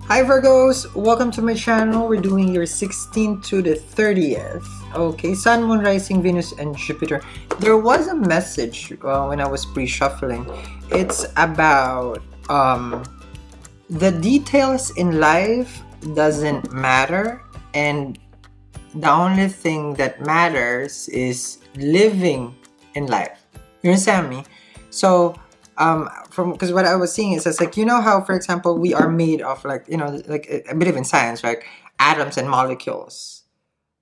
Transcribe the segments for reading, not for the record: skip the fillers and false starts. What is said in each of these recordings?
Hi Virgos! Welcome to my channel. We're doing your 16th to the 30th. Okay, Sun, Moon, Rising, Venus, and Jupiter. There was a message when I was pre-shuffling. It's about the details in life doesn't matter, and the only thing that matters is living in life. You understand me? So, from because what I was seeing is it's like, you know how, for example, we are made of, like, like, I believe in science, right? Atoms and molecules.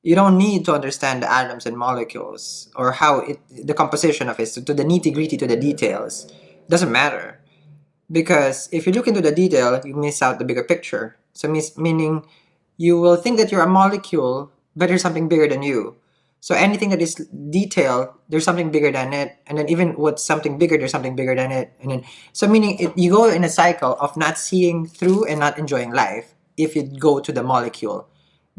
You don't need to understand the atoms and molecules or how the composition of it, so to the nitty gritty, to the details. Doesn't matter, because if you look into the detail, you miss out the bigger picture. So meaning you will think that you're a molecule, but there's something bigger than you. So anything that is detail, there's something bigger than it, and then even what's something bigger, there's something bigger than it, and then so meaning you go in a cycle of not seeing through and not enjoying life if you go to the molecule,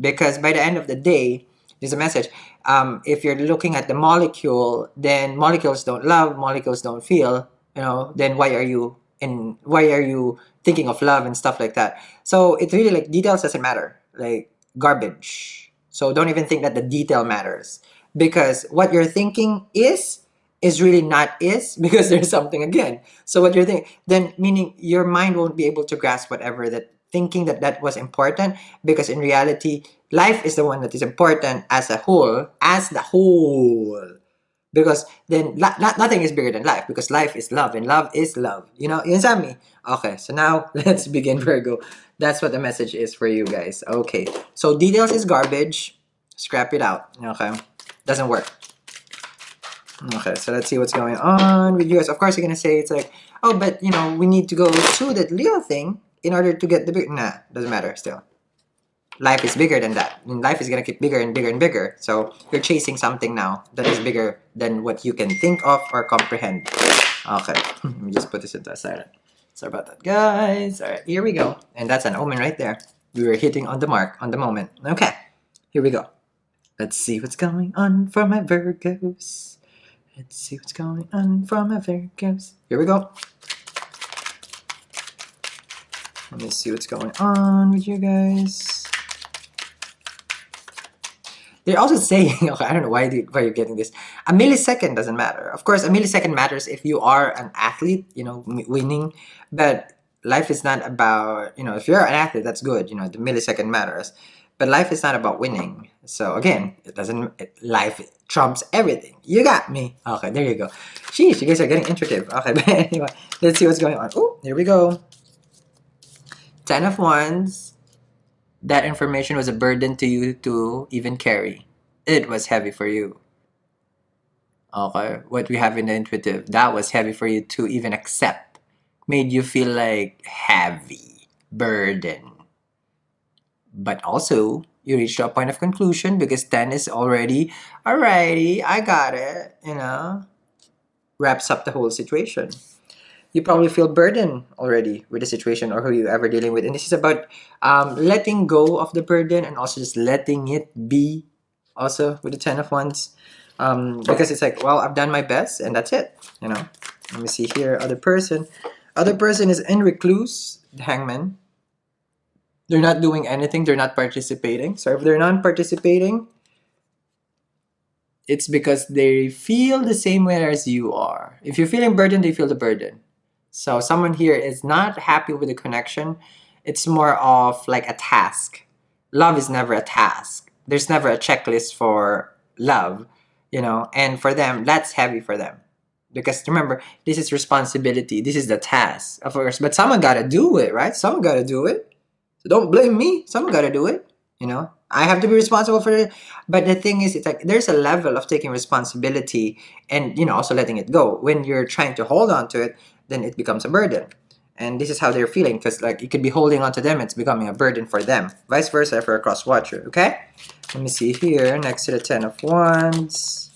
because by the end of the day, there's a message. If you're looking at the molecule, then molecules don't love, molecules don't feel. Then why are you thinking of love and stuff like that? So it really, like, details doesn't matter, like garbage. So don't even think that the detail matters, because what you're thinking is really not is because there's something again. So what you're thinking, then meaning your mind won't be able to grasp whatever that thinking that was important, because in reality life is the one that is important as a whole, as the whole, because then nothing is bigger than life, because life is love and love is love. You understand me? Okay, so now let's begin, Virgo. That's what the message is for you guys. Okay, so details is garbage. Scrap it out. Okay, doesn't work. Okay, so let's see what's going on with you guys. Of course, you're gonna say it's like, oh, but we need to go to that Leo thing in order to get the big. Nah, doesn't matter. Still, life is bigger than that. And life is gonna keep bigger and bigger and bigger. So you're chasing something now that is bigger than what you can think of or comprehend. Okay, let me just put this into a silent. Sorry about that, guys. All right, here we go. And that's an omen right there. We were hitting on the mark, on the moment. Okay, here we go. Let's see what's going on for my Virgos. Let's see what's going on for my Virgos. Here we go. Let me see what's going on with you guys. They're also saying, okay, I don't know why you're getting this. A millisecond doesn't matter. Of course, a millisecond matters if you are an athlete, winning. But life is not about, if you're an athlete, that's good. The millisecond matters. But life is not about winning. So again, life trumps everything. You got me. Okay, there you go. Sheesh, you guys are getting intuitive. Okay, but anyway, let's see what's going on. Oh, here we go. 10 of Wands. That information was a burden to you to even carry. It was heavy for you. Okay, what we have in the intuitive, that was heavy for you to even accept. Made you feel like heavy, burden. But also, you reached a point of conclusion because 10 is already, alrighty, I got it, wraps up the whole situation. You probably feel burdened already with the situation or who you ever dealing with. And this is about letting go of the burden and also just letting it be, also with the 10 of Wands. Because it's like, well, I've done my best and that's it. Let me see here. Other person is in recluse, the Hangman. They're not doing anything. They're not participating. So if they're not participating, it's because they feel the same way as you are. If you're feeling burdened, they feel the burden. So someone here is not happy with the connection. It's more of like a task. Love is never a task. There's never a checklist for love, and for them, that's heavy for them. Because remember, this is responsibility. This is the task, of course. But someone got to do it, right? Someone got to do it. So don't blame me. Someone got to do it. I have to be responsible for it. But the thing is, it's like there's a level of taking responsibility and, also letting it go. When you're trying to hold on to it, then it becomes a burden. And this is how they're feeling, because like you could be holding on to them, it's becoming a burden for them. Vice versa for a cross watcher, okay? Let me see here, next to the 10 of Wands.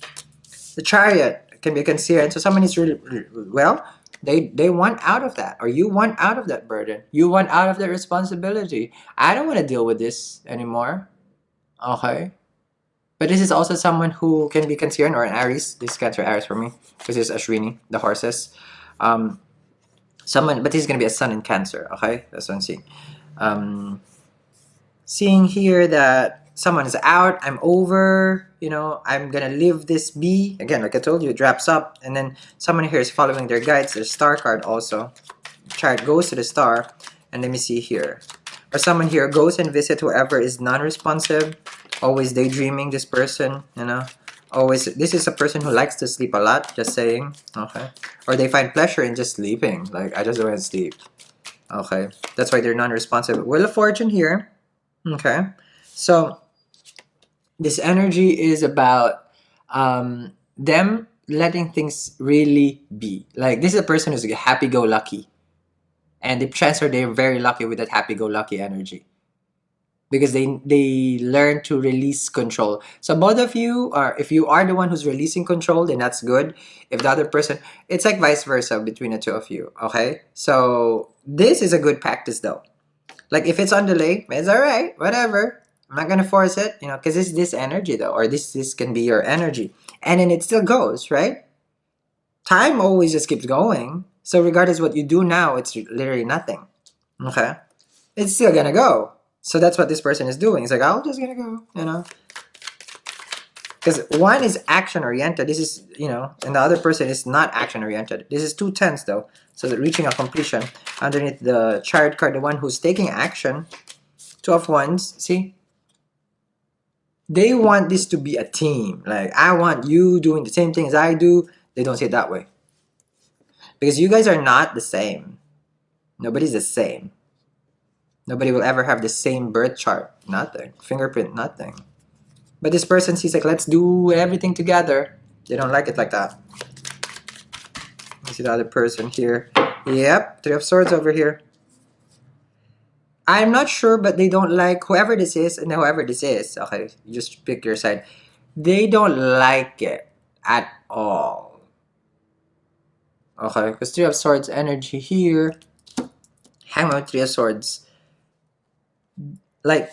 The Chariot can be considered. So someone is really, well, they want out of that, or you want out of that burden. You want out of that responsibility. I don't want to deal with this anymore. Okay? But this is also someone who can be considered, or an Aries. This is Cancer Aries for me, because it's Ashwini, the horses. But he's gonna be a sun in Cancer. Okay, that's what I'm seeing. Seeing here that someone is out, I'm over, I'm gonna leave this be. Again, like I told you, it wraps up, and then someone here is following their guides. There's star card also. Chart goes to the star, and let me see here. Or someone here goes and visit whoever is non-responsive, always daydreaming, this person, always. This is a person who likes to sleep a lot, just saying, okay? Or they find pleasure in just sleeping, like, I just want to sleep, okay? That's why they're non-responsive. Wheel of Fortune here, okay? So this energy is about them letting things really be. Like, this is a person who's happy-go-lucky, and the chances are they're very lucky with that happy-go-lucky energy, because they learn to release control. So both of you are, if you are the one who's releasing control, then that's good. If the other person, it's like vice versa between the two of you, okay? So this is a good practice though. Like, if it's on delay, it's all right, whatever. I'm not gonna force it, because it's this energy though, or this can be your energy, and then it still goes, right? Time always just keeps going. So regardless what you do now, it's literally nothing, okay? It's still gonna go. So that's what this person is doing. It's like, I'm just gonna go, because one is action oriented. This is, and the other person is not action oriented. This is 2 10s though. So they're reaching a completion. Underneath the chariot card, the one who's taking action, 2 of Wands, see? They want this to be a team. Like, I want you doing the same thing as I do. They don't see it that way. Because you guys are not the same. Nobody's the same. Nobody will ever have the same birth chart. Nothing. Fingerprint, nothing. But this person sees like, let's do everything together. They don't like it like that. You see the other person here. Yep, 3 of Swords over here. I'm not sure, but they don't like whoever this is and whoever this is. Okay, you just pick your side. They don't like it at all. Okay, because 3 of Swords energy here. Hangman, 3 of Swords. Like,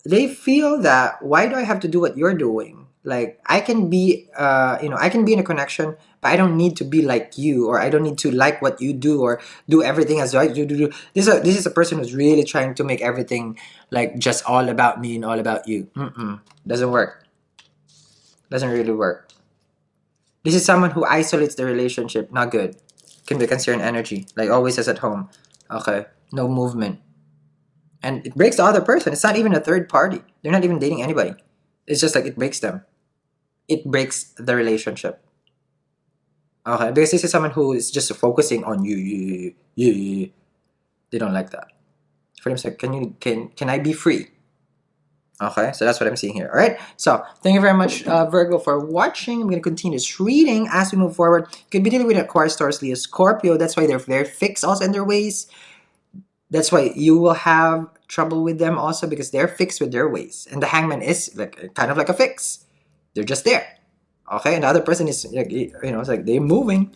they feel that, why do I have to do what you're doing? Like, I can be, I can be in a connection, but I don't need to be like you, or I don't need to like what you do, or do everything as I do. This is a person who's really trying to make everything like just all about me and all about you. Doesn't work. Doesn't really work. This is someone who isolates the relationship. Not good. Can be concerned energy. Like, always is at home. Okay. No movement. And it breaks the other person. It's not even a third party. They're not even dating anybody. It's just like, it breaks them. It breaks the relationship. Okay, because this is someone who is just focusing on you. They don't like that. For them, it's like, can I be free? Okay, so that's what I'm seeing here. All right, so thank you very much, Virgo, for watching. I'm going to continue this reading as we move forward. Could be dealing with Aquarius, Taurus, Leo, Scorpio. That's why they're very fixed also in their ways. That's why you will have trouble with them also, because they're fixed with their ways. And the Hangman is like kind of like a fix. They're just there. Okay, and the other person is like, it's like they're moving.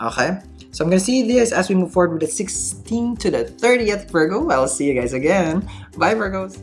Okay, so I'm gonna see this as we move forward with the 16th to the 30th Virgo. I'll see you guys again. Bye, Virgos.